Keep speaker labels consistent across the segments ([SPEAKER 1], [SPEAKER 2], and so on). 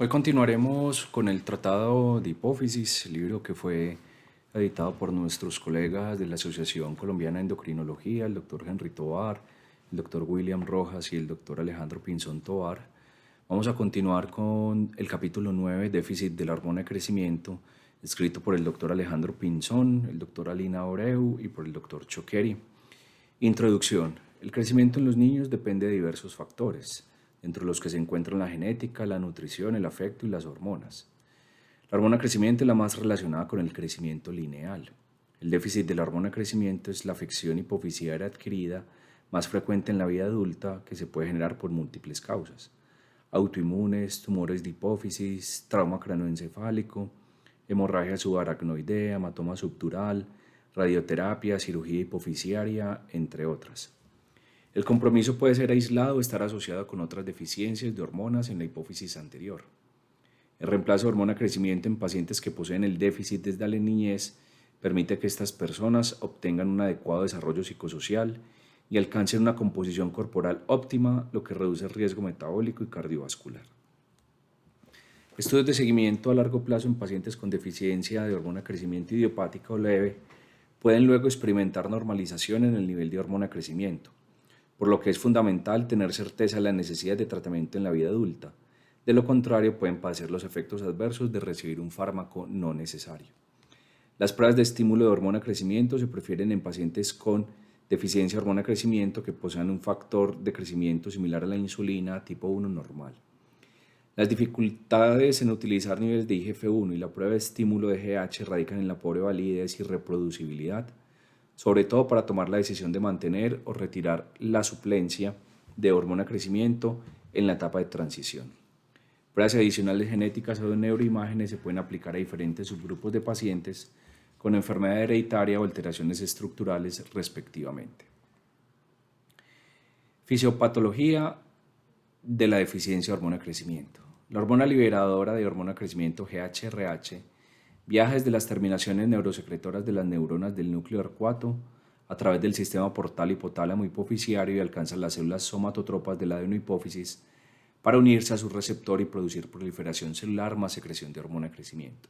[SPEAKER 1] Hoy continuaremos con el Tratado de Hipófisis, libro que fue editado por nuestros colegas de la Asociación Colombiana de Endocrinología, el doctor Henry Tovar, el doctor William Rojas y el doctor Alejandro Pinzón Tovar. Vamos a continuar con el capítulo 9, déficit de la hormona de crecimiento, escrito por el doctor Alejandro Pinzón, el doctor Alina Abreu y por el doctor Choqueri. Introducción. El crecimiento en los niños depende de diversos factores, entre los que se encuentran la genética, la nutrición, el afecto y las hormonas. La hormona de crecimiento es la más relacionada con el crecimiento lineal. El déficit de la hormona de crecimiento es la afección hipofisiaria adquirida más frecuente en la vida adulta que se puede generar por múltiples causas: autoinmunes, tumores de hipófisis, trauma cranoencefálico, hemorragia subaracnoidea, hematoma subdural, radioterapia, cirugía hipofisiaria, entre otras. El compromiso puede ser aislado o estar asociado con otras deficiencias de hormonas en la hipófisis anterior. El reemplazo de hormona de crecimiento en pacientes que poseen el déficit desde la niñez permite que estas personas obtengan un adecuado desarrollo psicosocial y alcancen una composición corporal óptima, lo que reduce el riesgo metabólico y cardiovascular. Estudios de seguimiento a largo plazo en pacientes con deficiencia de hormona de crecimiento idiopática o leve pueden luego experimentar normalización en el nivel de hormona de crecimiento, por lo que es fundamental tener certeza de la necesidad de tratamiento en la vida adulta. De lo contrario, pueden padecer los efectos adversos de recibir un fármaco no necesario. Las pruebas de estímulo de hormona de crecimiento se prefieren en pacientes con deficiencia de hormona de crecimiento que posean un factor de crecimiento similar a la insulina tipo 1 normal. Las dificultades en utilizar niveles de IGF-1 y la prueba de estímulo de GH radican en la pobre validez y reproducibilidad, sobre todo para tomar la decisión de mantener o retirar la suplencia de hormona de crecimiento en la etapa de transición. Pruebas adicionales genéticas o de neuroimágenes se pueden aplicar a diferentes subgrupos de pacientes con enfermedad hereditaria o alteraciones estructurales respectivamente. Fisiopatología de la deficiencia de hormona de crecimiento. La hormona liberadora de hormona de crecimiento GHRH viaja desde las terminaciones neurosecretoras de las neuronas del núcleo arcuato a través del sistema portal hipotálamo hipofisiario y alcanza las células somatotropas de la adenohipófisis para unirse a su receptor y producir proliferación celular más secreción de hormona de crecimiento.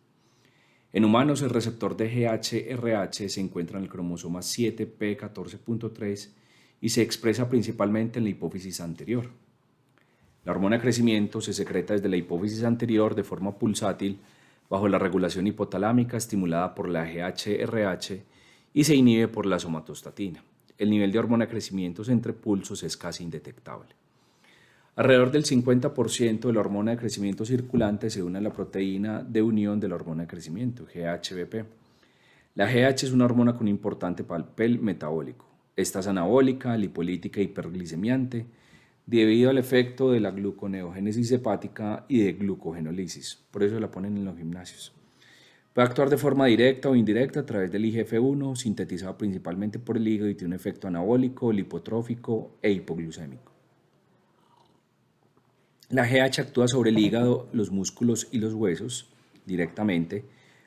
[SPEAKER 1] En humanos, el receptor de GHRH se encuentra en el cromosoma 7p14.3 y se expresa principalmente en la hipófisis anterior. La hormona de crecimiento se secreta desde la hipófisis anterior de forma pulsátil bajo la regulación hipotalámica estimulada por la GHRH y se inhibe por la somatostatina. El nivel de hormona de crecimiento entre pulsos es casi indetectable. Alrededor del 50% de la hormona de crecimiento circulante se une a la proteína de unión de la hormona de crecimiento, GHBP. La GH es una hormona con un importante papel metabólico. Esta es anabólica, lipolítica e hiperglicemiante, debido al efecto de la gluconeogénesis hepática y de glucogenólisis. Por eso la ponen en los gimnasios. Puede actuar de forma directa o indirecta a través del IGF-1, sintetizado principalmente por el hígado, y tiene un efecto anabólico, lipotrófico e hipoglucémico. La GH actúa sobre el hígado, los músculos y los huesos directamente,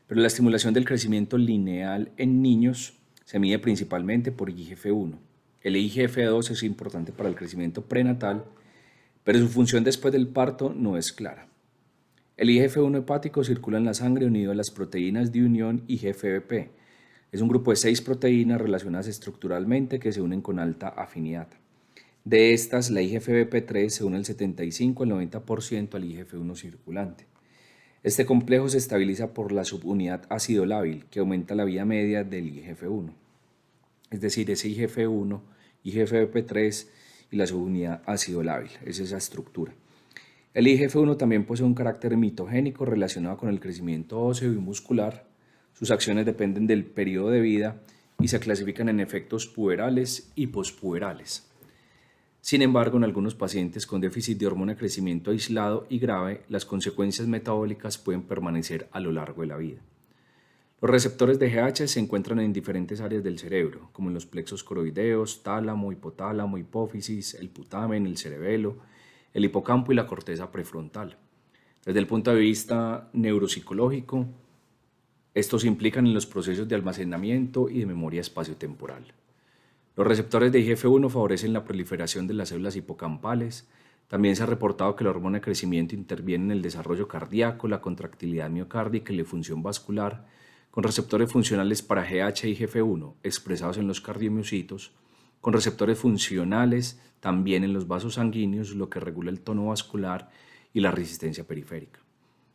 [SPEAKER 1] pero la estimulación del crecimiento lineal en niños se mide principalmente por IGF-1. El IGF-2 es importante para el crecimiento prenatal, pero su función después del parto no es clara. El IGF-1 hepático circula en la sangre unido a las proteínas de unión IGF-BP. Es un grupo de 6 proteínas relacionadas estructuralmente que se unen con alta afinidad. De estas, la IGF-BP3 se une el 75 al 90% al IGF-1 circulante. Este complejo se estabiliza por la subunidad ácido lábil, que aumenta la vida media del IGF-1. Es decir, ese IGF-1, IGF-BP3 y la subunidad ácido lábil, es esa estructura. El IGF-1 también posee un carácter mitogénico relacionado con el crecimiento óseo y muscular. Sus acciones dependen del periodo de vida y se clasifican en efectos puberales y pospuberales. Sin embargo, en algunos pacientes con déficit de hormona de crecimiento aislado y grave, las consecuencias metabólicas pueden permanecer a lo largo de la vida. Los receptores de GH se encuentran en diferentes áreas del cerebro, como en los plexos coroideos, tálamo, hipotálamo, hipófisis, el putamen, el cerebelo, el hipocampo y la corteza prefrontal. Desde el punto de vista neuropsicológico, estos implican en los procesos de almacenamiento y de memoria espaciotemporal. Los receptores de IGF-1 favorecen la proliferación de las células hipocampales, También se ha reportado que la hormona de crecimiento interviene en el desarrollo cardíaco, la contractilidad miocárdica y la función vascular, con receptores funcionales para GH y GF1 expresados en los cardiomiocitos, con receptores funcionales también en los vasos sanguíneos, lo que regula el tono vascular y la resistencia periférica.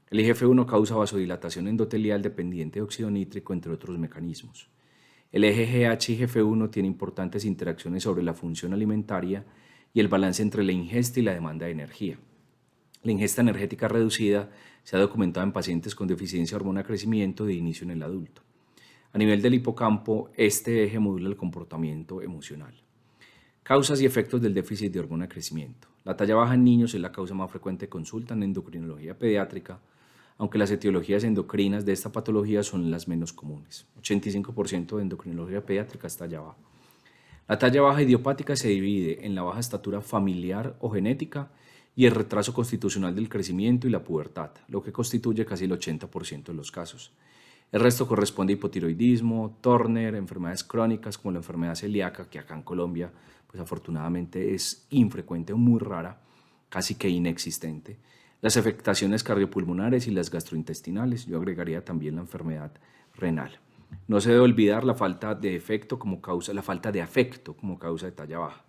[SPEAKER 1] El IGF-1 causa vasodilatación endotelial dependiente de óxido nítrico, entre otros mecanismos. El eje GH y GF1 tiene importantes interacciones sobre la función alimentaria y el balance entre la ingesta y la demanda de energía. La ingesta energética reducida se ha documentado en pacientes con deficiencia de hormona de crecimiento de inicio en el adulto. A nivel del hipocampo, este eje modula el comportamiento emocional. Causas y efectos del déficit de hormona de crecimiento. La talla baja en niños es la causa más frecuente de consulta en endocrinología pediátrica, aunque las etiologías endocrinas de esta patología son las menos comunes. 85% de endocrinología pediátrica es talla baja. La talla baja idiopática se divide en la baja estatura familiar o genética y el retraso constitucional del crecimiento y la pubertad, lo que constituye casi el 80% de los casos. El resto corresponde a hipotiroidismo, Turner, enfermedades crónicas como la enfermedad celíaca, que acá en Colombia pues afortunadamente es infrecuente o muy rara, casi que inexistente, las afectaciones cardiopulmonares y las gastrointestinales. Yo agregaría también la enfermedad renal. No se debe olvidar la falta de afecto como causa de talla baja.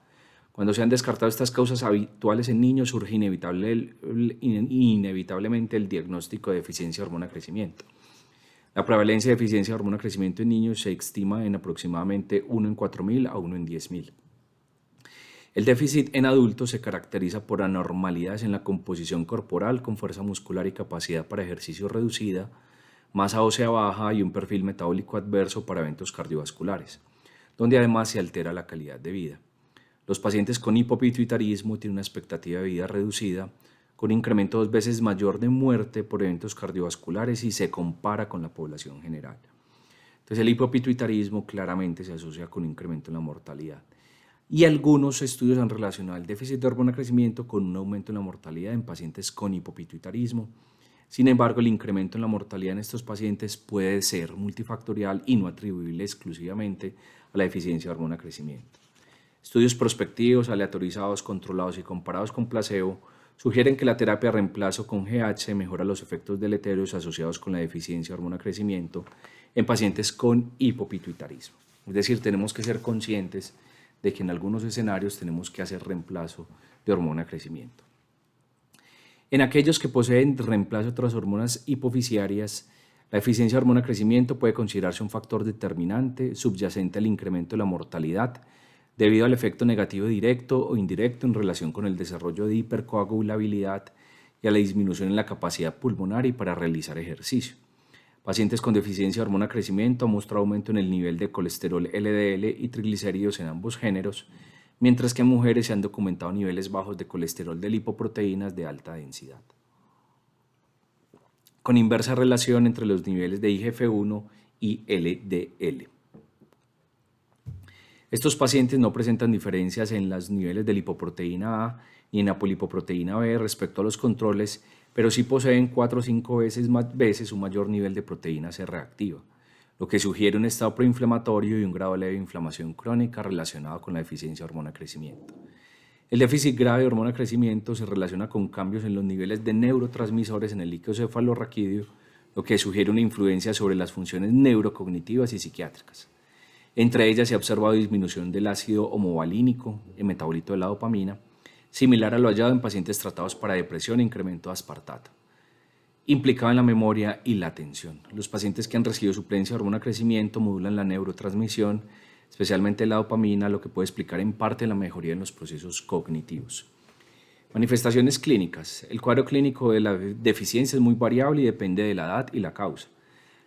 [SPEAKER 1] Cuando se han descartado estas causas habituales en niños, surge inevitablemente el diagnóstico de deficiencia de hormona de crecimiento. La prevalencia de deficiencia de hormona de crecimiento en niños se estima en aproximadamente 1 en 4.000 a 1 en 10.000. El déficit en adultos se caracteriza por anormalidades en la composición corporal con fuerza muscular y capacidad para ejercicio reducida, masa ósea baja y un perfil metabólico adverso para eventos cardiovasculares, donde además se altera la calidad de vida. Los pacientes con hipopituitarismo tienen una expectativa de vida reducida, con un incremento 2 veces mayor de muerte por eventos cardiovasculares y se compara con la población general. Entonces el hipopituitarismo claramente se asocia con un incremento en la mortalidad. Y algunos estudios han relacionado el déficit de hormona de crecimiento con un aumento en la mortalidad en pacientes con hipopituitarismo. Sin embargo, el incremento en la mortalidad en estos pacientes puede ser multifactorial y no atribuible exclusivamente a la deficiencia de hormona de crecimiento. Estudios prospectivos, aleatorizados, controlados y comparados con placebo sugieren que la terapia de reemplazo con GH mejora los efectos deleterios asociados con la deficiencia de hormona de crecimiento en pacientes con hipopituitarismo. Es decir, tenemos que ser conscientes de que en algunos escenarios tenemos que hacer reemplazo de hormona de crecimiento. En aquellos que poseen reemplazo de otras hormonas hipofisiarias, la deficiencia de hormona de crecimiento puede considerarse un factor determinante subyacente al incremento de la mortalidad debido al efecto negativo directo o indirecto en relación con el desarrollo de hipercoagulabilidad y a la disminución en la capacidad pulmonar y para realizar ejercicio. Pacientes con deficiencia de hormona de crecimiento han mostrado aumento en el nivel de colesterol LDL y triglicéridos en ambos géneros, mientras que en mujeres se han documentado niveles bajos de colesterol de lipoproteínas de alta densidad, con inversa relación entre los niveles de IGF-1 y LDL. Estos pacientes no presentan diferencias en los niveles de lipoproteína A ni en apolipoproteína B respecto a los controles, pero sí poseen 4 o 5 veces un mayor nivel de proteína C reactiva, lo que sugiere un estado proinflamatorio y un grado leve de inflamación crónica relacionado con la deficiencia de hormona de crecimiento. El déficit grave de hormona de crecimiento se relaciona con cambios en los niveles de neurotransmisores en el líquido cefalorraquídeo, lo que sugiere una influencia sobre las funciones neurocognitivas y psiquiátricas. Entre ellas se ha observado disminución del ácido homovalínico, el metabolito de la dopamina, similar a lo hallado en pacientes tratados para depresión e incremento de aspartato, implicado en la memoria y la atención. Los pacientes que han recibido suplencia de hormona de crecimiento modulan la neurotransmisión, especialmente la dopamina, lo que puede explicar en parte la mejoría en los procesos cognitivos. Manifestaciones clínicas. El cuadro clínico de la deficiencia es muy variable y depende de la edad y la causa.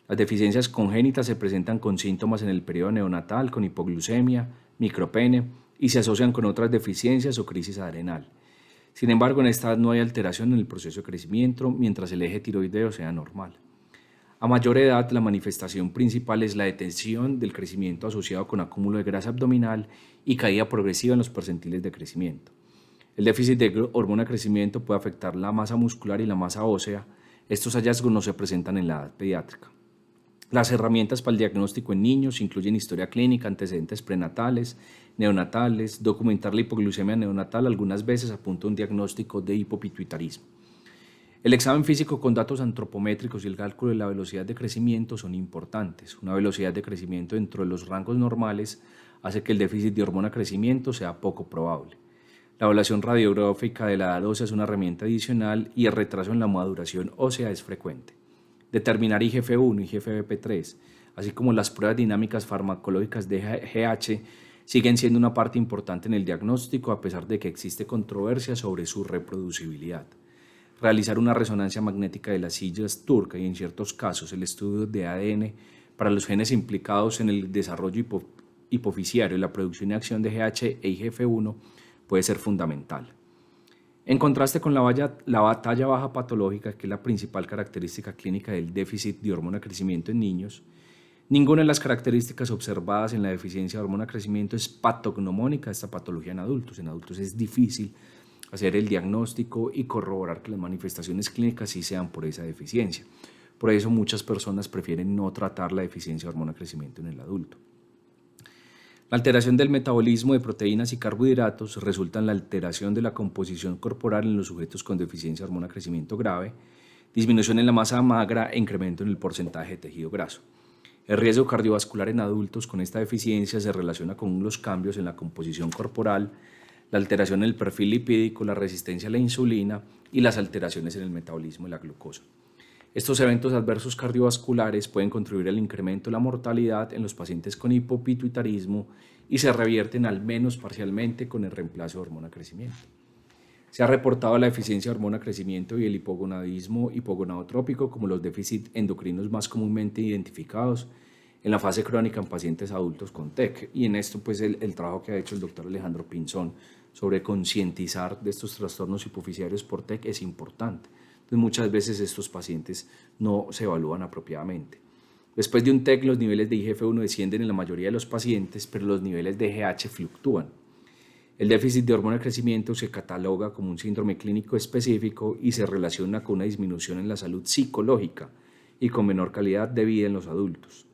[SPEAKER 1] Las deficiencias congénitas se presentan con síntomas en el periodo neonatal, con hipoglucemia, micropene y se asocian con otras deficiencias o crisis adrenal. Sin embargo, en esta edad no hay alteración en el proceso de crecimiento mientras el eje tiroideo sea normal. A mayor edad, la manifestación principal es la detención del crecimiento asociado con acúmulo de grasa abdominal y caída progresiva en los percentiles de crecimiento. El déficit de hormona de crecimiento puede afectar la masa muscular y la masa ósea. Estos hallazgos no se presentan en la edad pediátrica. Las herramientas para el diagnóstico en niños incluyen historia clínica, antecedentes prenatales, neonatales, documentar la hipoglucemia neonatal algunas veces apunta a un diagnóstico de hipopituitarismo. El examen físico con datos antropométricos y el cálculo de la velocidad de crecimiento son importantes. Una velocidad de crecimiento dentro de los rangos normales hace que el déficit de hormona crecimiento sea poco probable. La evaluación radiográfica de la edad ósea es una herramienta adicional y el retraso en la maduración ósea es frecuente. Determinar IGF-1 y IGFBP3, así como las pruebas dinámicas farmacológicas de GH, siguen siendo una parte importante en el diagnóstico a pesar de que existe controversia sobre su reproducibilidad. Realizar una resonancia magnética de las sillas turca y en ciertos casos el estudio de ADN para los genes implicados en el desarrollo hipofisiario y la producción y acción de GH e IGF-1 puede ser fundamental. En contraste con la talla baja patológica, que es la principal característica clínica del déficit de hormona crecimiento en niños, ninguna de las características observadas en la deficiencia de hormona crecimiento es patognomónica de esta patología en adultos. En adultos es difícil hacer el diagnóstico y corroborar que las manifestaciones clínicas sí sean por esa deficiencia. Por eso muchas personas prefieren no tratar la deficiencia de hormona crecimiento en el adulto. La alteración del metabolismo de proteínas y carbohidratos resulta en la alteración de la composición corporal en los sujetos con deficiencia de hormona crecimiento grave, disminución en la masa magra e incremento en el porcentaje de tejido graso. El riesgo cardiovascular en adultos con esta deficiencia se relaciona con los cambios en la composición corporal, la alteración en el perfil lipídico, la resistencia a la insulina y las alteraciones en el metabolismo de la glucosa. Estos eventos adversos cardiovasculares pueden contribuir al incremento de la mortalidad en los pacientes con hipopituitarismo y se revierten al menos parcialmente con el reemplazo de hormona crecimiento. Se ha reportado la deficiencia de hormona crecimiento y el hipogonadismo hipogonadotrópico como los déficits endocrinos más comúnmente identificados en la fase crónica en pacientes adultos con TEC. Y en esto, pues, el trabajo que ha hecho el doctor Alejandro Pinzón sobre concientizar de estos trastornos hipofisiarios por TEC es importante. Entonces, muchas veces estos pacientes no se evalúan apropiadamente. Después de un TEC, los niveles de IGF-1 descienden en la mayoría de los pacientes, pero los niveles de GH fluctúan. El déficit de hormona de crecimiento se cataloga como un síndrome clínico específico y se relaciona con una disminución en la salud psicológica y con menor calidad de vida en los adultos.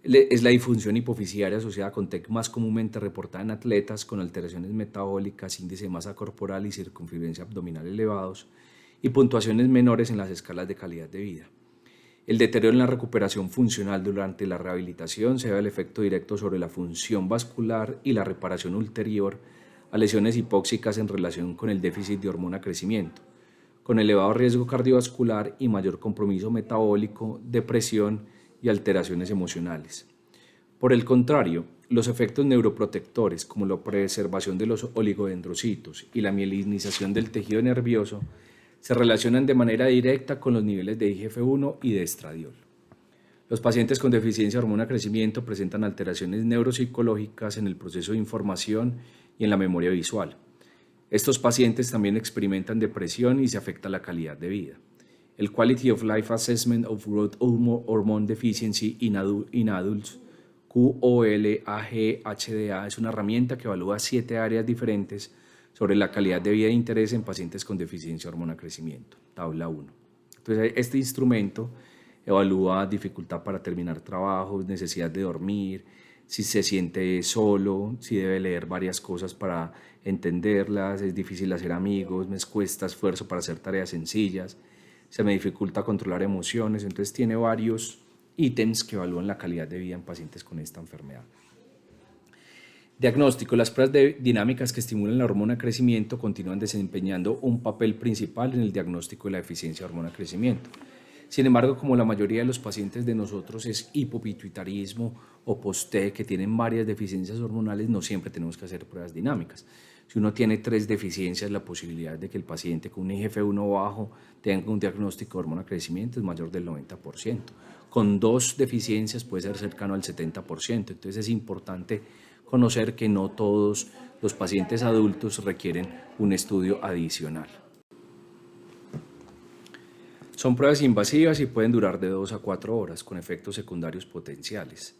[SPEAKER 1] Es la disfunción hipofisiaria asociada con TEC más comúnmente reportada en atletas con alteraciones metabólicas, índice de masa corporal y circunferencia abdominal elevados y puntuaciones menores en las escalas de calidad de vida. El deterioro en la recuperación funcional durante la rehabilitación se debe al efecto directo sobre la función vascular y la reparación ulterior a lesiones hipóxicas en relación con el déficit de hormona crecimiento, con elevado riesgo cardiovascular y mayor compromiso metabólico, depresión y alteraciones emocionales. Por el contrario, los efectos neuroprotectores como la preservación de los oligodendrocitos y la mielinización del tejido nervioso se relacionan de manera directa con los niveles de IGF-1 y de estradiol. Los pacientes con deficiencia de hormona de crecimiento presentan alteraciones neuropsicológicas en el proceso de información y en la memoria visual. Estos pacientes también experimentan depresión y se afecta la calidad de vida. El Quality of Life Assessment of Growth Hormone Deficiency in Adults, QOL-AG-HDA, es una herramienta que evalúa 7 áreas diferentes sobre la calidad de vida e interés en pacientes con deficiencia de hormona de crecimiento, tabla 1. Entonces, este instrumento evalúa dificultad para terminar trabajos, necesidad de dormir, si se siente solo, si debe leer varias cosas para entenderlas, es difícil hacer amigos, me cuesta esfuerzo para hacer tareas sencillas, se me dificulta controlar emociones. Entonces tiene varios ítems que evalúan la calidad de vida en pacientes con esta enfermedad. Diagnóstico. Las pruebas dinámicas que estimulan la hormona de crecimiento continúan desempeñando un papel principal en el diagnóstico de la deficiencia de hormona de crecimiento. Sin embargo, como la mayoría de los pacientes de nosotros es hipopituitarismo o post-TEC que tienen varias deficiencias hormonales, no siempre tenemos que hacer pruebas dinámicas. Si uno tiene 3 deficiencias, la posibilidad de que el paciente con un IGF-1 bajo tenga un diagnóstico de hormona de crecimiento es mayor del 90%. Con 2 deficiencias puede ser cercano al 70%. Entonces es importante conocer que no todos los pacientes adultos requieren un estudio adicional. Son pruebas invasivas y pueden durar de 2 a 4 horas con efectos secundarios potenciales.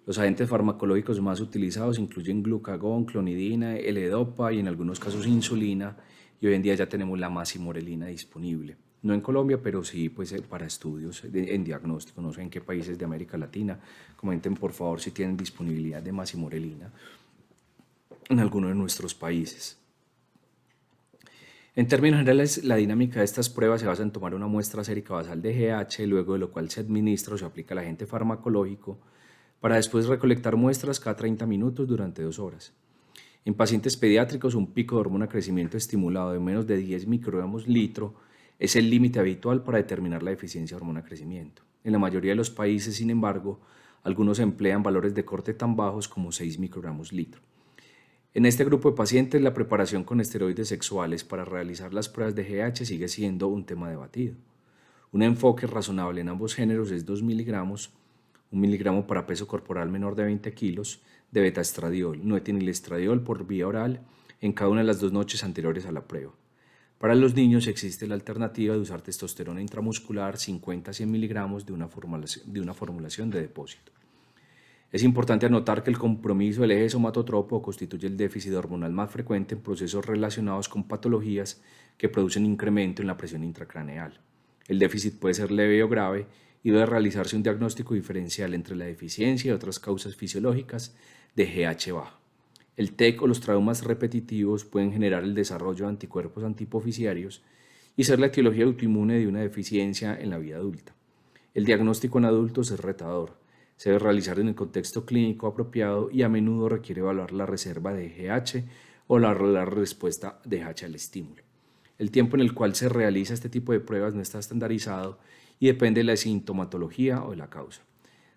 [SPEAKER 1] Los agentes farmacológicos más utilizados incluyen glucagón, clonidina, L-dopa y en algunos casos insulina, y hoy en día ya tenemos la masimorelina disponible. No en Colombia, pero sí pues, para estudios en diagnóstico. No sé en qué países de América Latina. Comenten por favor si tienen disponibilidad de masimorelina en alguno de nuestros países. En términos generales, la dinámica de estas pruebas se basa en tomar una muestra sérica basal de GH, luego de lo cual se administra o se aplica el agente farmacológico, para después recolectar muestras cada 30 minutos durante 2 horas. En pacientes pediátricos, un pico de hormona de crecimiento estimulado de menos de 10 microgramos litro es el límite habitual para determinar la deficiencia de hormona de crecimiento. En la mayoría de los países, sin embargo, algunos emplean valores de corte tan bajos como 6 microgramos litro. En este grupo de pacientes, la preparación con esteroides sexuales para realizar las pruebas de GH sigue siendo un tema debatido. Un enfoque razonable en ambos géneros es 2 miligramos, 1 miligramo para peso corporal menor de 20 kilos, de betaestradiol, no etinilestradiol por vía oral en cada una de las 2 noches anteriores a la prueba. Para los niños existe la alternativa de usar testosterona intramuscular 50 a 100 miligramos de una formulación de depósito. Es importante anotar que el compromiso del eje somatotropo constituye el déficit hormonal más frecuente en procesos relacionados con patologías que producen incremento en la presión intracraneal. El déficit puede ser leve o grave y debe realizarse un diagnóstico diferencial entre la deficiencia y otras causas fisiológicas de GH bajo. El TEC o los traumas repetitivos pueden generar el desarrollo de anticuerpos antihipofisiarios y ser la etiología autoinmune de una deficiencia en la vida adulta. El diagnóstico en adultos es retador. Se debe realizar en el contexto clínico apropiado y a menudo requiere evaluar la reserva de GH o la respuesta de GH al estímulo. El tiempo en el cual se realiza este tipo de pruebas no está estandarizado y depende de la sintomatología o de la causa.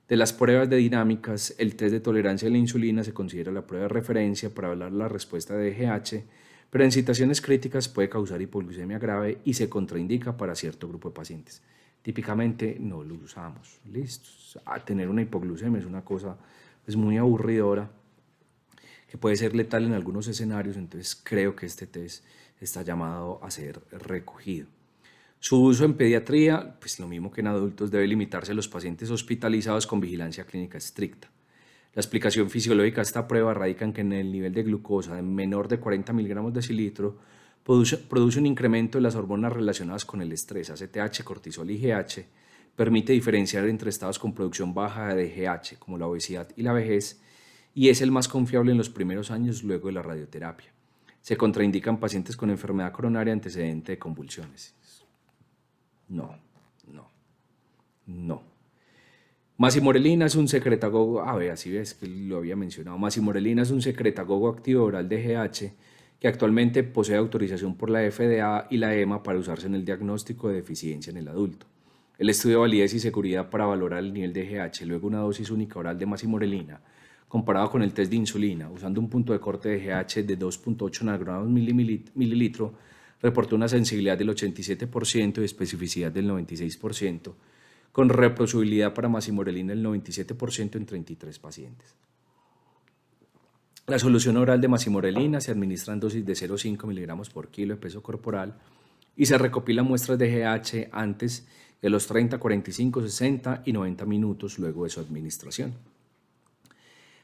[SPEAKER 1] De las pruebas de dinámicas, el test de tolerancia a la insulina se considera la prueba de referencia para evaluar la respuesta de GH, pero en situaciones críticas puede causar hipoglucemia grave y se contraindica para cierto grupo de pacientes. Típicamente no lo usamos. Listo. Tener una hipoglucemia es una cosa muy aburridora que puede ser letal en algunos escenarios, entonces creo que este test está llamado a ser recogido. Su uso en pediatría, pues lo mismo que en adultos, debe limitarse a los pacientes hospitalizados con vigilancia clínica estricta. La explicación fisiológica de esta prueba radica en que en el nivel de glucosa de menor de 40 miligramos decilitro produce un incremento de las hormonas relacionadas con el estrés, ACTH, cortisol y GH, permite diferenciar entre estados con producción baja de GH, como la obesidad y la vejez, y es el más confiable en los primeros años luego de la radioterapia. Se contraindica en pacientes con enfermedad coronaria antecedente de convulsiones. No. Masimorelina es un secretagogo, así ves que lo había mencionado. Masimorelina es un secretagogo activo oral de GH que actualmente posee autorización por la FDA y la EMA para usarse en el diagnóstico de deficiencia en el adulto. El estudio de validez y seguridad para valorar el nivel de GH luego una dosis única oral de masimorelina, comparado con el test de insulina, usando un punto de corte de GH de 2.8 nanogramos mililitro, reportó una sensibilidad del 87% y especificidad del 96%, con reproducibilidad para masimorelina del 97% en 33 pacientes. La solución oral de masimorelina se administra en dosis de 0,5 miligramos por kilo de peso corporal y se recopilan muestras de GH antes de los 30, 45, 60 y 90 minutos luego de su administración.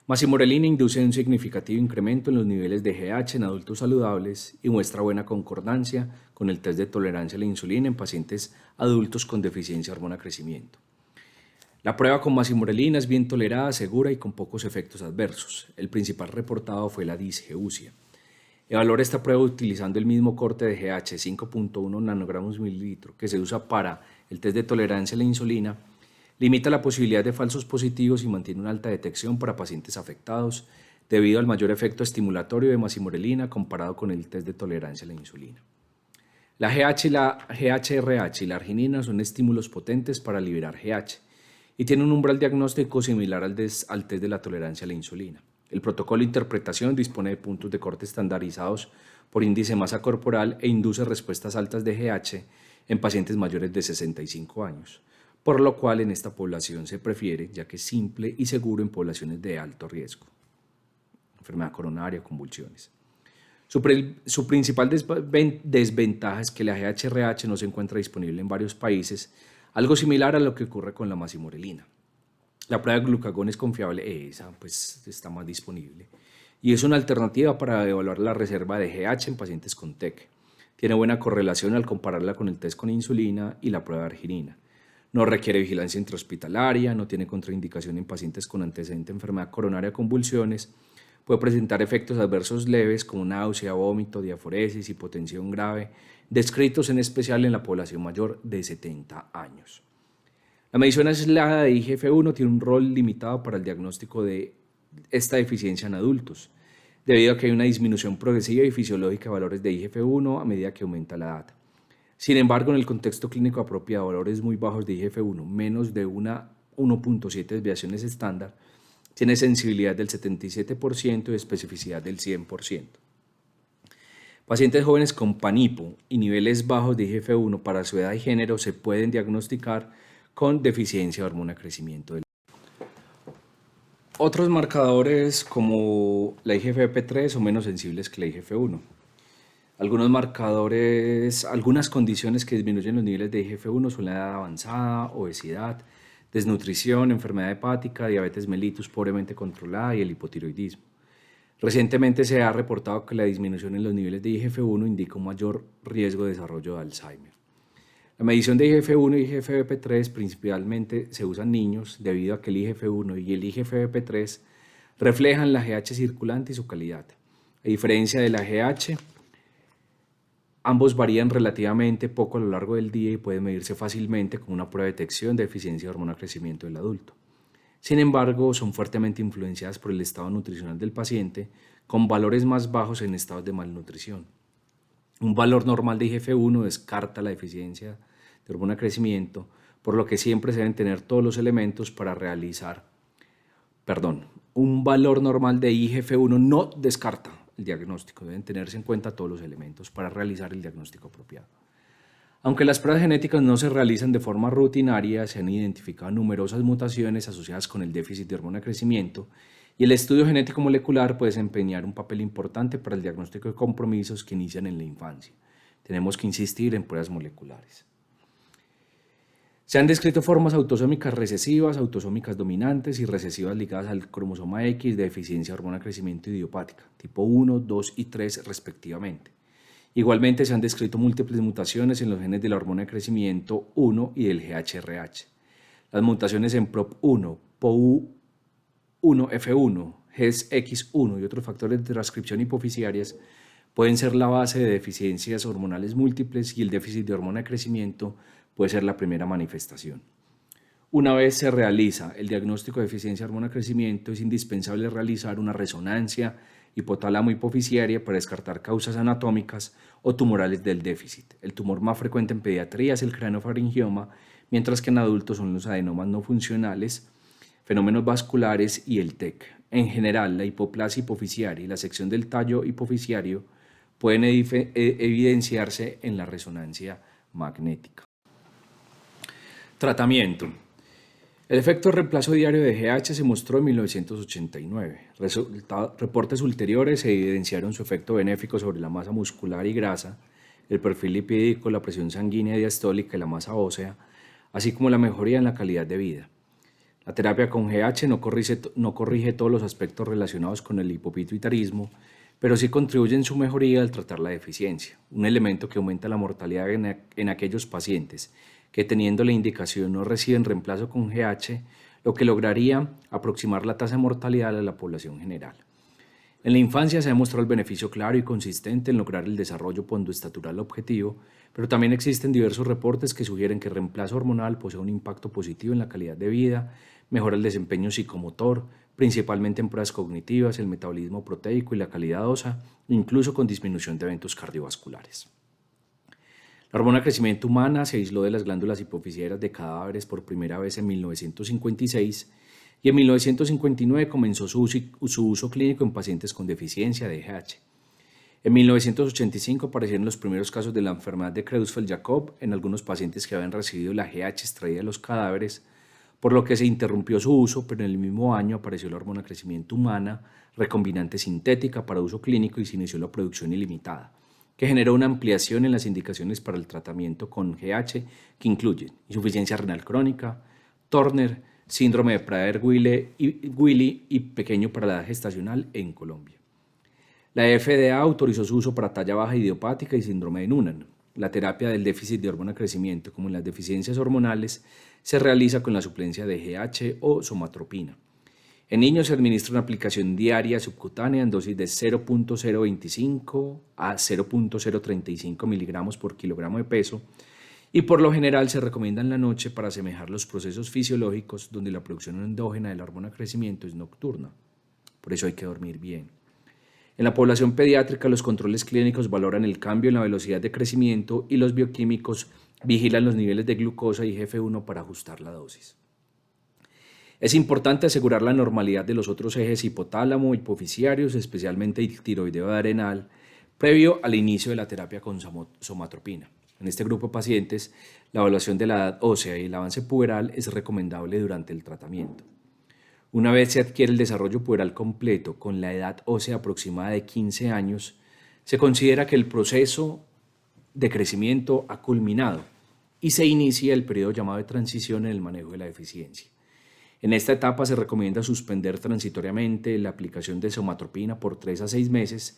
[SPEAKER 1] Masimorelina induce un significativo incremento en los niveles de GH en adultos saludables y muestra buena concordancia con el test de tolerancia a la insulina en pacientes adultos con deficiencia de hormona de crecimiento. La prueba con masimorelina es bien tolerada, segura y con pocos efectos adversos. El principal reportado fue la disgeusia. Evaluar esta prueba utilizando el mismo corte de GH 5.1 nanogramos mililitro que se usa para el test de tolerancia a la insulina limita la posibilidad de falsos positivos y mantiene una alta detección para pacientes afectados debido al mayor efecto estimulatorio de masimorelina comparado con el test de tolerancia a la insulina. La GHRH y la arginina son estímulos potentes para liberar GH y tienen un umbral diagnóstico similar al test de la tolerancia a la insulina. El protocolo de interpretación dispone de puntos de corte estandarizados por índice de masa corporal e induce respuestas altas de GH en pacientes mayores de 65 años, por lo cual en esta población se prefiere, ya que es simple y seguro en poblaciones de alto riesgo, enfermedad coronaria, convulsiones. Su principal desventaja es que la GHRH no se encuentra disponible en varios países, algo similar a lo que ocurre con la masimorelina. La prueba de glucagón es confiable, esa pues está más disponible, y es una alternativa para evaluar la reserva de GH en pacientes con TEC. Tiene buena correlación al compararla con el test con insulina y la prueba de arginina. No requiere vigilancia intrahospitalaria, no tiene contraindicación en pacientes con antecedente de enfermedad coronaria o convulsiones. Puede presentar efectos adversos leves como náusea, vómito, diaforesis, hipotensión grave, descritos en especial en la población mayor de 70 años. La medición aislada de IGF-1 tiene un rol limitado para el diagnóstico de esta deficiencia en adultos, debido a que hay una disminución progresiva y fisiológica de valores de IGF-1 a medida que aumenta la edad. Sin embargo, en el contexto clínico apropiado, valores muy bajos de IGF-1, menos de 1.7 desviaciones estándar, tiene sensibilidad del 77% y especificidad del 100%. Pacientes jóvenes con PANIPO y niveles bajos de IGF-1 para su edad y género se pueden diagnosticar con deficiencia de hormona de crecimiento. Otros marcadores como la IGF-3 son menos sensibles que la IGF-1. Algunos marcadores, algunas condiciones que disminuyen los niveles de IGF-1 son la edad avanzada, obesidad, desnutrición, enfermedad hepática, diabetes mellitus pobremente controlada y el hipotiroidismo. Recientemente se ha reportado que la disminución en los niveles de IGF-1 indica un mayor riesgo de desarrollo de Alzheimer. La medición de IGF-1 y IGF-3 principalmente se usa en niños debido a que el IGF-1 y el IGF-3 reflejan la GH circulante y su calidad. A diferencia de la GH, ambos varían relativamente poco a lo largo del día y pueden medirse fácilmente con una prueba de detección de deficiencia de hormona de crecimiento del adulto. Sin embargo, son fuertemente influenciadas por el estado nutricional del paciente, con valores más bajos en estados de malnutrición. Un valor normal de IGF-1 descarta la deficiencia de hormona de crecimiento, por lo que siempre se deben tener todos los elementos para un valor normal de IGF-1 no descarta el diagnóstico, deben tenerse en cuenta todos los elementos para realizar el diagnóstico apropiado. Aunque las pruebas genéticas no se realizan de forma rutinaria, se han identificado numerosas mutaciones asociadas con el déficit de hormona de crecimiento y el estudio genético molecular puede desempeñar un papel importante para el diagnóstico de compromisos que inician en la infancia. Tenemos que insistir en pruebas moleculares. Se han descrito formas autosómicas recesivas, autosómicas dominantes y recesivas ligadas al cromosoma X de deficiencia de hormona de crecimiento idiopática, tipo 1, 2 y 3 respectivamente. Igualmente se han descrito múltiples mutaciones en los genes de la hormona de crecimiento 1 y del GHRH. Las mutaciones en PROP1, POU1F1, GES-X1 y otros factores de transcripción hipoficiarias pueden ser la base de deficiencias hormonales múltiples y el déficit de hormona de crecimiento puede ser la primera manifestación. Una vez se realiza el diagnóstico de deficiencia de hormona de crecimiento, es indispensable realizar una resonancia hipotálamo-hipoficiaria para descartar causas anatómicas o tumorales del déficit. El tumor más frecuente en pediatría es el craneofaringioma, mientras que en adultos son los adenomas no funcionales, fenómenos vasculares y el TEC. En general, la hipoplasia hipoficiaria y la sección del tallo hipoficiario pueden evidenciarse en la resonancia magnética. Tratamiento. El efecto de reemplazo diario de GH se mostró en 1989. Reportes ulteriores evidenciaron su efecto benéfico sobre la masa muscular y grasa, el perfil lipídico, la presión sanguínea diastólica y la masa ósea, así como la mejoría en la calidad de vida. La terapia con GH no corrige todos los aspectos relacionados con el hipopituitarismo, pero sí contribuye en su mejoría al tratar la deficiencia, un elemento que aumenta la mortalidad en aquellos pacientes que teniendo la indicación no reciben reemplazo con GH, lo que lograría aproximar la tasa de mortalidad a la población general. En la infancia se ha demostrado el beneficio claro y consistente en lograr el desarrollo pondoestatural objetivo, pero también existen diversos reportes que sugieren que el reemplazo hormonal posee un impacto positivo en la calidad de vida, mejora el desempeño psicomotor, principalmente en pruebas cognitivas, el metabolismo proteico y la calidad ósea, incluso con disminución de eventos cardiovasculares. La hormona de crecimiento humana se aisló de las glándulas hipoficiarias de cadáveres por primera vez en 1956 y en 1959 comenzó su uso clínico en pacientes con deficiencia de GH. En 1985 aparecieron los primeros casos de la enfermedad de Creutzfeldt-Jakob en algunos pacientes que habían recibido la GH extraída de los cadáveres, por lo que se interrumpió su uso, pero en el mismo año apareció la hormona de crecimiento humana recombinante sintética para uso clínico y se inició la producción ilimitada, que generó una ampliación en las indicaciones para el tratamiento con GH que incluyen insuficiencia renal crónica, Turner, síndrome de Prader-Willi y pequeño para la edad gestacional en Colombia. La FDA autorizó su uso para talla baja idiopática y síndrome de Noonan. La terapia del déficit de hormona de crecimiento, como en las deficiencias hormonales, se realiza con la suplencia de GH o somatropina. En niños se administra una aplicación diaria subcutánea en dosis de 0.025 a 0.035 miligramos por kilogramo de peso y por lo general se recomienda en la noche para asemejar los procesos fisiológicos donde la producción endógena de la hormona de crecimiento es nocturna. Por eso hay que dormir bien. En la población pediátrica, los controles clínicos valoran el cambio en la velocidad de crecimiento y los bioquímicos vigilan los niveles de glucosa y IGF-1 para ajustar la dosis. Es importante asegurar la normalidad de los otros ejes hipotálamo, hipofisiarios, especialmente el tiroideo adrenal, previo al inicio de la terapia con somatropina. En este grupo de pacientes, la evaluación de la edad ósea y el avance puberal es recomendable durante el tratamiento. Una vez se adquiere el desarrollo puberal completo con la edad ósea aproximada de 15 años, se considera que el proceso de crecimiento ha culminado y se inicia el periodo llamado de transición en el manejo de la deficiencia. En esta etapa se recomienda suspender transitoriamente la aplicación de somatropina por 3 a 6 meses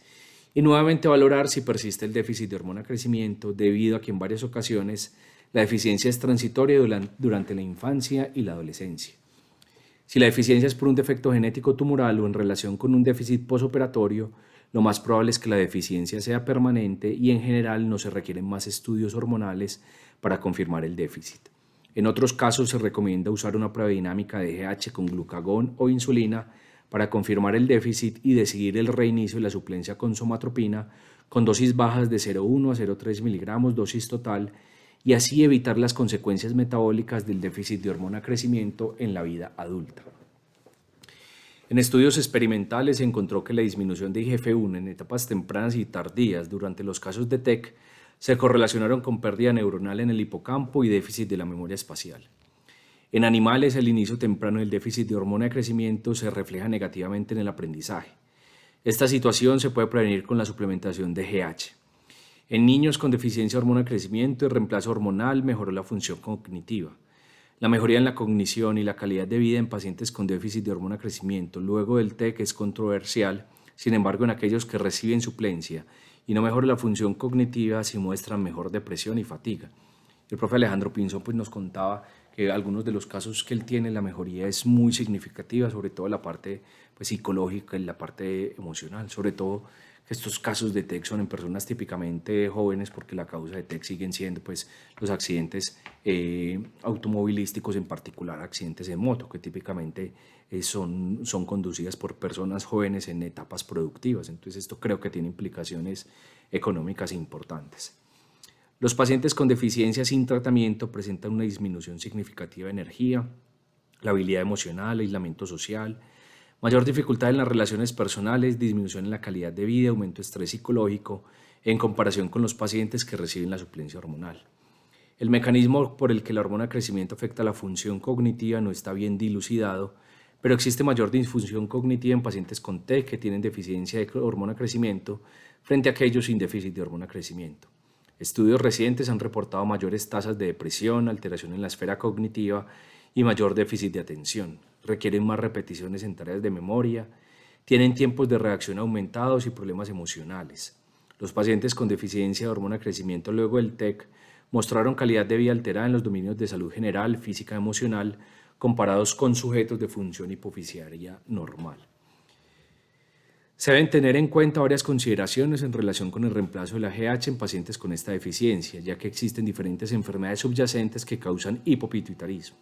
[SPEAKER 1] y nuevamente valorar si persiste el déficit de hormona de crecimiento debido a que en varias ocasiones la deficiencia es transitoria durante la infancia y la adolescencia. Si la deficiencia es por un defecto genético tumoral o en relación con un déficit posoperatorio, lo más probable es que la deficiencia sea permanente y en general no se requieren más estudios hormonales para confirmar el déficit. En otros casos se recomienda usar una prueba dinámica de GH con glucagón o insulina para confirmar el déficit y decidir el reinicio de la suplencia con somatropina con dosis bajas de 0,1 a 0,3 miligramos dosis total y así evitar las consecuencias metabólicas del déficit de hormona de crecimiento en la vida adulta. En estudios experimentales se encontró que la disminución de IGF-1 en etapas tempranas y tardías durante los casos de TEC se correlacionaron con pérdida neuronal en el hipocampo y déficit de la memoria espacial. En animales, el inicio temprano del déficit de hormona de crecimiento se refleja negativamente en el aprendizaje. Esta situación se puede prevenir con la suplementación de GH. En niños con deficiencia de hormona de crecimiento, el reemplazo hormonal mejoró la función cognitiva. La mejoría en la cognición y la calidad de vida en pacientes con déficit de hormona de crecimiento luego del TEC es controversial, sin embargo en aquellos que reciben suplencia y no mejora la función cognitiva, sí muestran mejor depresión y fatiga. El profe Alejandro Pinzón nos contaba que algunos de los casos que él tiene, la mejoría es muy significativa, sobre todo la parte psicológica y la parte emocional, sobre todo que estos casos de TEC son en personas típicamente jóvenes porque la causa de TEC siguen siendo los accidentes automovilísticos, en particular accidentes en moto, que típicamente son conducidas por personas jóvenes en etapas productivas. Entonces esto creo que tiene implicaciones económicas importantes. Los pacientes con deficiencia sin tratamiento presentan una disminución significativa de energía, la habilidad emocional, aislamiento social, mayor dificultad en las relaciones personales, disminución en la calidad de vida, aumento de estrés psicológico en comparación con los pacientes que reciben la suplencia hormonal. El mecanismo por el que la hormona de crecimiento afecta la función cognitiva no está bien dilucidado, pero existe mayor disfunción cognitiva en pacientes con TEC que tienen deficiencia de hormona de crecimiento frente a aquellos sin déficit de hormona de crecimiento. Estudios recientes han reportado mayores tasas de depresión, alteración en la esfera cognitiva y mayor déficit de atención. Requieren más repeticiones en tareas de memoria, tienen tiempos de reacción aumentados y problemas emocionales. Los pacientes con deficiencia de hormona de crecimiento luego del TEC mostraron calidad de vida alterada en los dominios de salud general, física y emocional comparados con sujetos de función hipofisiaria normal. Se deben tener en cuenta varias consideraciones en relación con el reemplazo de la GH en pacientes con esta deficiencia, ya que existen diferentes enfermedades subyacentes que causan hipopituitarismo.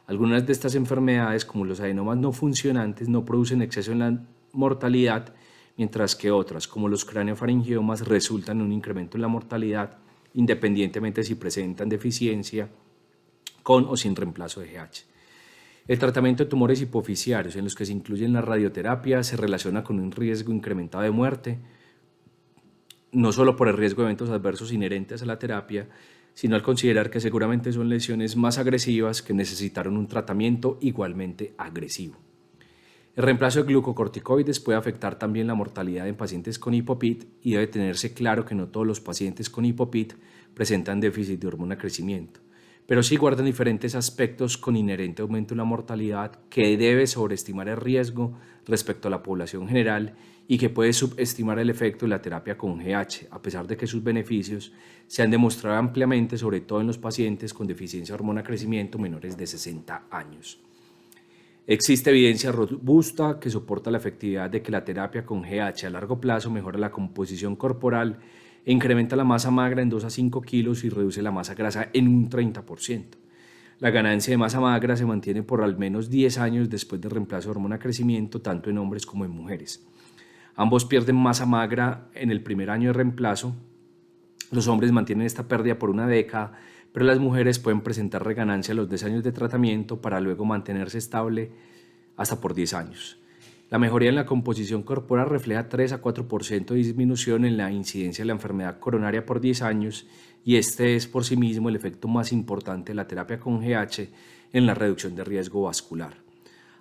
[SPEAKER 1] Algunas de estas enfermedades, como los adenomas no funcionantes, no producen exceso en la mortalidad, mientras que otras, como los craneofaringiomas, resultan en un incremento en la mortalidad, independientemente si presentan deficiencia con o sin reemplazo de GH. El tratamiento de tumores hipofisiarios, en los que se incluyen la radioterapia, se relaciona con un riesgo incrementado de muerte, no solo por el riesgo de eventos adversos inherentes a la terapia, sino al considerar que seguramente son lesiones más agresivas que necesitaron un tratamiento igualmente agresivo. El reemplazo de glucocorticoides puede afectar también la mortalidad en pacientes con hipopit y debe tenerse claro que no todos los pacientes con hipopit presentan déficit de hormona de crecimiento, pero sí guardan diferentes aspectos con inherente aumento en la mortalidad que debe sobreestimar el riesgo respecto a la población general y que puede subestimar el efecto de la terapia con GH, a pesar de que sus beneficios se han demostrado ampliamente, sobre todo en los pacientes con deficiencia de hormona de crecimiento menores de 60 años. Existe evidencia robusta que soporta la efectividad de que la terapia con GH a largo plazo mejora la composición corporal e incrementa la masa magra en 2 a 5 kilos y reduce la masa grasa en un 30%. La ganancia de masa magra se mantiene por al menos 10 años después del reemplazo de hormona de crecimiento, tanto en hombres como en mujeres. Ambos pierden masa magra en el primer año de reemplazo. Los hombres mantienen esta pérdida por una década, pero las mujeres pueden presentar reganancia a los 10 años de tratamiento para luego mantenerse estable hasta por 10 años. La mejoría en la composición corporal refleja 3 a 4% de disminución en la incidencia de la enfermedad coronaria por 10 años y este es por sí mismo el efecto más importante de la terapia con GH en la reducción de riesgo vascular.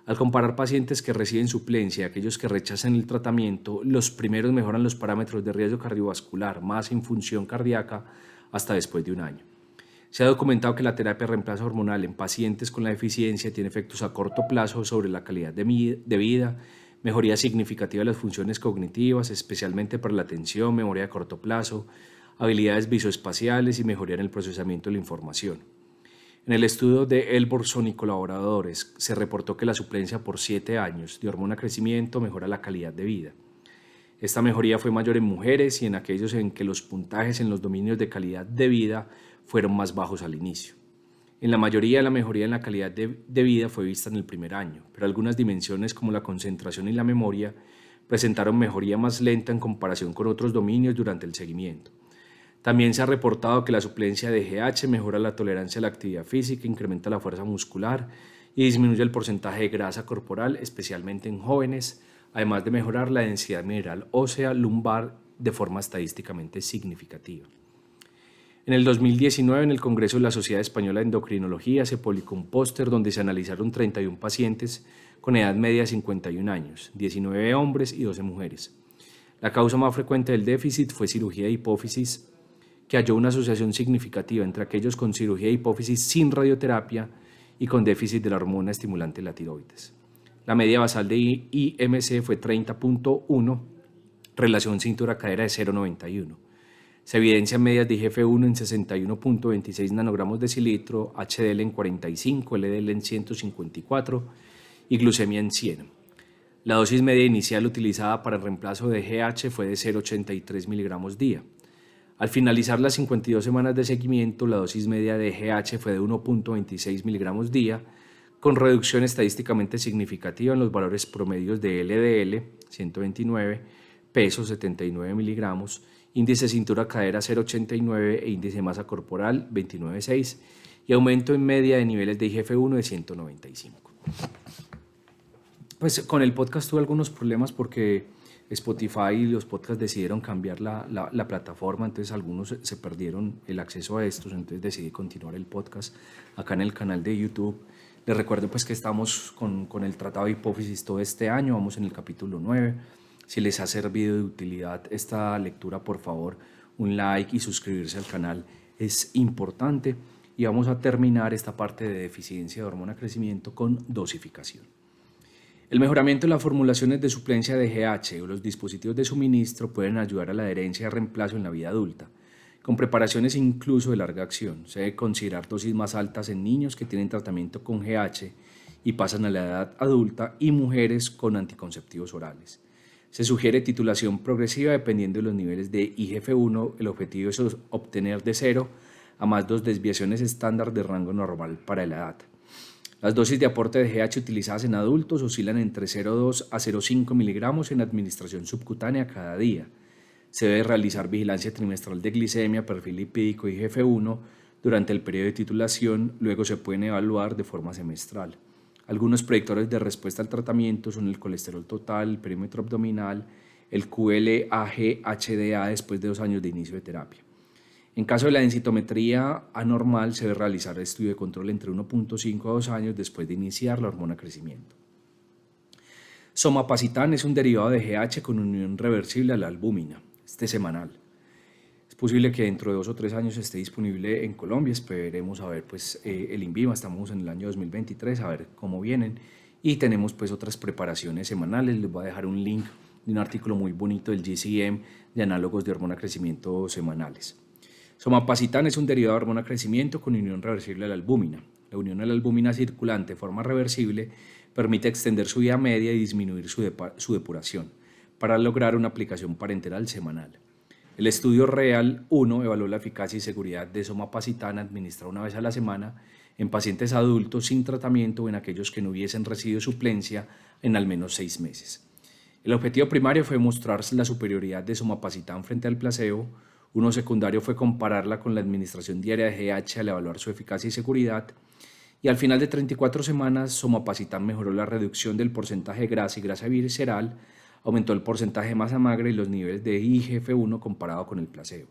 [SPEAKER 1] Al comparar pacientes que reciben suplencia y aquellos que rechazan el tratamiento, los primeros mejoran los parámetros de riesgo cardiovascular, más infunción cardíaca, hasta después de un año. Se ha documentado que la terapia de reemplazo hormonal en pacientes con la deficiencia tiene efectos a corto plazo sobre la calidad de vida, mejoría significativa de las funciones cognitivas, especialmente para la atención, memoria a corto plazo, habilidades visoespaciales y mejoría en el procesamiento de la información. En el estudio de Elborson y colaboradores se reportó que la suplencia por 7 años de hormona de crecimiento mejora la calidad de vida. Esta mejoría fue mayor en mujeres y en aquellos en que los puntajes en los dominios de calidad de vida fueron más bajos al inicio. En la mayoría, la mejoría en la calidad de vida fue vista en el primer año, pero algunas dimensiones como la concentración y la memoria presentaron mejoría más lenta en comparación con otros dominios durante el seguimiento. También se ha reportado que la suplencia de GH mejora la tolerancia a la actividad física, incrementa la fuerza muscular y disminuye el porcentaje de grasa corporal, especialmente en jóvenes, además de mejorar la densidad mineral ósea lumbar de forma estadísticamente significativa. En el 2019, en el Congreso de la Sociedad Española de Endocrinología, se publicó un póster donde se analizaron 31 pacientes con edad media de 51 años, 19 hombres y 12 mujeres. La causa más frecuente del déficit fue cirugía de hipófisis, que halló una asociación significativa entre aquellos con cirugía de hipófisis sin radioterapia y con déficit de la hormona estimulante de la tiroides. La media basal de IMC fue 30.1, relación cintura-cadera de 0.91. Se evidencian medias de IGF-1 en 61.26 nanogramos decilitro, HDL en 45, LDL en 154 y glucemia en 100. La dosis media inicial utilizada para el reemplazo de GH fue de 0.83 miligramos día. Al finalizar las 52 semanas de seguimiento, la dosis media de GH fue de 1.26 miligramos día, con reducción estadísticamente significativa en los valores promedios de LDL, 129, peso 79 miligramos, índice cintura-cadera 0.89 e índice de masa corporal 29.6 y aumento en media de niveles de IGF-1 de 195. Pues con el podcast tuve algunos problemas porque Spotify y los podcasts decidieron cambiar la plataforma, entonces algunos se perdieron el acceso a estos, entonces decidí continuar el podcast acá en el canal de YouTube. Les recuerdo pues que estamos con el Tratado de Hipófisis todo este año, vamos en el capítulo 9. Si les ha servido de utilidad esta lectura, por favor, un like y suscribirse al canal es importante. Y vamos a terminar esta parte de deficiencia de hormona de crecimiento con dosificación. El mejoramiento de las formulaciones de suplencia de GH o los dispositivos de suministro pueden ayudar a la adherencia de reemplazo en la vida adulta, con preparaciones incluso de larga acción. Se debe considerar dosis más altas en niños que tienen tratamiento con GH y pasan a la edad adulta y mujeres con anticonceptivos orales. Se sugiere titulación progresiva dependiendo de los niveles de IGF-1. El objetivo es obtener de 0 a más 2 desviaciones estándar de rango normal para la edad. Las dosis de aporte de GH utilizadas en adultos oscilan entre 0,2 a 0,5 miligramos en administración subcutánea cada día. Se debe realizar vigilancia trimestral de glicemia, perfil lipídico y IGF-1 durante el periodo de titulación, luego se pueden evaluar de forma semestral. Algunos predictores de respuesta al tratamiento son el colesterol total, el perímetro abdominal, el QLAG-HDA después de 2 años de inicio de terapia. En caso de la densitometría anormal, se debe realizar el estudio de control entre 1.5 a 2 años después de iniciar la hormona de crecimiento. Somapacitán es un derivado de GH con unión reversible a la albúmina, semanal. posible que dentro de 2 o 3 años esté disponible en Colombia. Esperemos a ver pues el INVIMA, estamos en el año 2023, a ver cómo vienen. Y tenemos pues otras preparaciones semanales. Les voy a dejar un link de un artículo muy bonito del GCM de análogos de hormona crecimiento semanales. Somapacitan es un derivado de hormona crecimiento con unión reversible a la albúmina. La unión a la albúmina circulante de forma reversible permite extender su vida media y disminuir su depuración para lograr una aplicación parenteral semanal. El estudio REAL 1 evaluó la eficacia y seguridad de somapacitan administrada una vez a la semana en pacientes adultos sin tratamiento o en aquellos que no hubiesen recibido suplencia en al menos 6 meses. El objetivo primario fue mostrar la superioridad de somapacitan frente al placebo. Uno secundario fue compararla con la administración diaria de GH al evaluar su eficacia y seguridad. Y al final de 34 semanas, somapacitan mejoró la reducción del porcentaje de grasa y grasa visceral, aumentó el porcentaje de masa magra y los niveles de IGF-1 comparado con el placebo.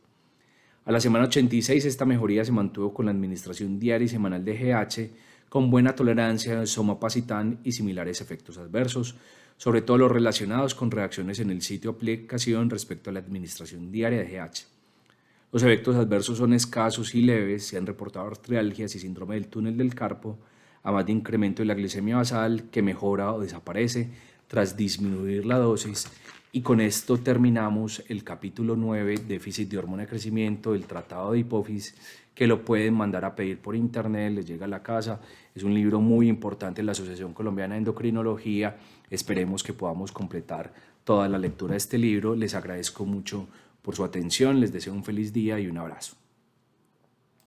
[SPEAKER 1] A la semana 86 esta mejoría se mantuvo con la administración diaria y semanal de GH, con buena tolerancia de somapacitan y similares efectos adversos, sobre todo los relacionados con reacciones en el sitio de aplicación respecto a la administración diaria de GH. Los efectos adversos son escasos y leves, se han reportado artralgias y síndrome del túnel del carpo, además de incremento de la glicemia basal que mejora o desaparece tras disminuir la dosis. Y con esto terminamos el capítulo 9, déficit de hormona de crecimiento, del tratado de hipófisis, que lo pueden mandar a pedir por internet, les llega a la casa. Es un libro muy importante en la Asociación Colombiana de Endocrinología. Esperemos que podamos completar toda la lectura de este libro. Les agradezco mucho por su atención, les deseo un feliz día y un abrazo.